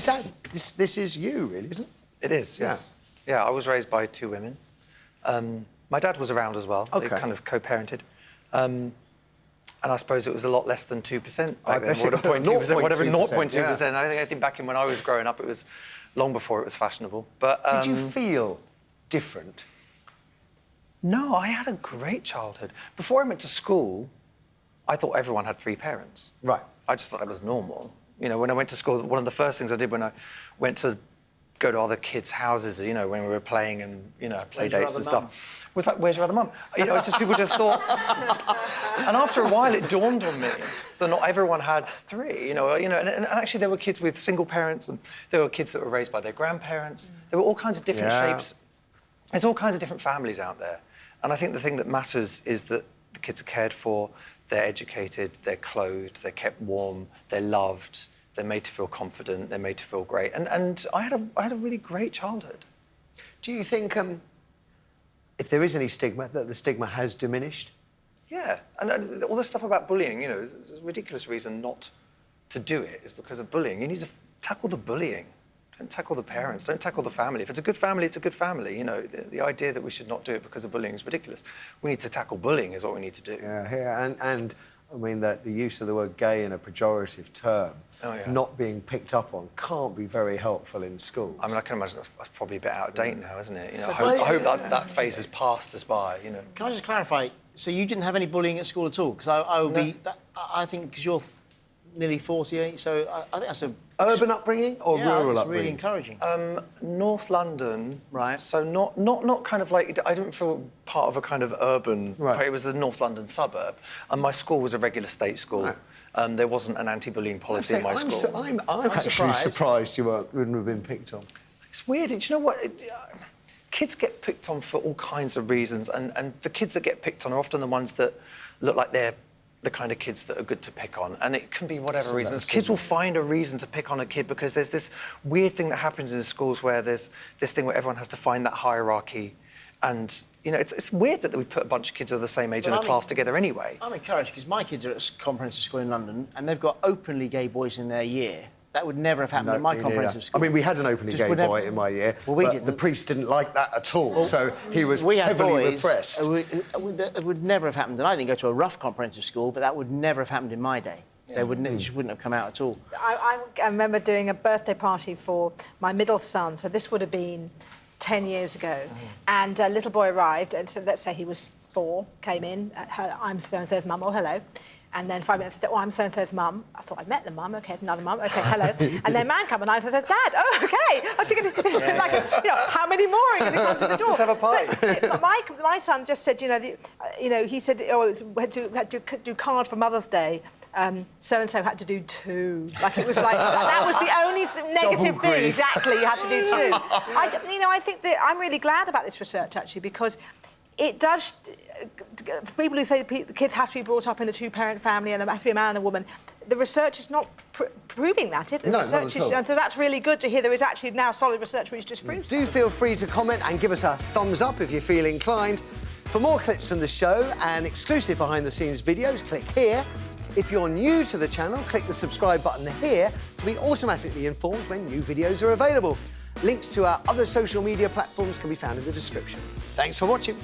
Dad, this is you, really, isn't it? It is, yes. Yeah, I was raised by 2 women. My dad was around as well. OK. They kind of co-parented. And I suppose it was a lot less than 2% back then, 0.2%, whatever, 0.2%. Yeah. I think back in when I was growing up, it was long before it was fashionable. But Did you feel different? No, I had a great childhood. Before I went to school, I thought everyone had 3 parents. Right. I just thought that was normal. You know, when I went to school, one of the first things I did when I went to go to other kids' houses, you know, when we were playing and, you know, play dates and stuff, was like, where's your other mum? You know, just people just thought... And after a while, it dawned on me that not everyone had 3, you know, and actually there were kids with single parents and there were kids that were raised by their grandparents. There were all kinds of different shapes. There's all kinds of different families out there. And I think the thing that matters is that the kids are cared for, they're educated, they're clothed, they're kept warm, they're loved, they're made to feel confident, they're made to feel great. And I had a really great childhood. Do you think, if there is any stigma, that the stigma has diminished? Yeah, and all the stuff about bullying, you know, there's a ridiculous reason not to do it is because of bullying. You need to tackle the bullying. Don't tackle the parents, don't tackle the family. If it's a good family, it's a good family. You know, the idea that we should not do it because of bullying is ridiculous. We need to tackle bullying is what we need to do. Yeah, and I mean, that the use of the word gay in a pejorative term, not being picked up on, can't be very helpful in schools. I mean, I can imagine that's probably a bit out of date now, isn't it? You know, I hope that phase has passed us by, you know. Can I just clarify? So you didn't have any bullying at school at all? Because I think because you're nearly 48, so I think that's a... Urban upbringing or rural upbringing? Really encouraging. North London. Right. So not kind of like... I didn't feel part of a kind of urban... Right. It was a North London suburb. And my school was a regular state school. Right. There wasn't an anti-bullying policy in my school. I'm actually surprised you wouldn't have been picked on. It's weird. Do you know what? Kids get picked on for all kinds of reasons. And the kids that get picked on are often the ones that look like they're the kind of kids that are good to pick on. And it can be whatever reasons. Kids will find a reason to pick on a kid because there's this weird thing that happens in schools where there's this thing where everyone has to find that hierarchy. And, you know, it's weird that we put a bunch of kids of the same age in a class together anyway. I'm encouraged because my kids are at comprehensive school in London and they've got openly gay boys in their year. That would never have happened in my comprehensive school. I mean, we had an openly gay boy in my year, but the priest didn't like that at all, so he was heavily repressed. It would never have happened, and I didn't go to a rough comprehensive school, but that would never have happened in my day. They just wouldn't have come out at all. I remember doing a birthday party for my middle son, so this would have been 10 years ago, and a little boy arrived, and so let's say he was 4, came in, I'm so-and-so's mum, oh, hello. And then 5 minutes later, oh, I'm so-and-so's mum. I thought I'd met the mum. OK, it's another mum. OK, hello. And then man come and I said, Dad, oh, OK. I was thinking, like, you know, how many more are going to come to the door? Just have a party. But my son just said, you know, he said, oh, we had to do card for Mother's Day. So-and-so had to do 2. Like, it was like, that was the only negative thing. Exactly, you have to do 2. I think that I'm really glad about this research, actually, because it does... people who say the kids have to be brought up in a 2-parent family and there has to be a man and a woman, the research is not proving that, is it? No, not at all. And so that's really good to hear there is actually now solid research which disproves Do feel free to comment and give us a thumbs up if you feel inclined. For more clips from the show and exclusive behind-the-scenes videos, click here. If you're new to the channel, click the subscribe button here to be automatically informed when new videos are available. Links to our other social media platforms can be found in the description. Thanks for watching.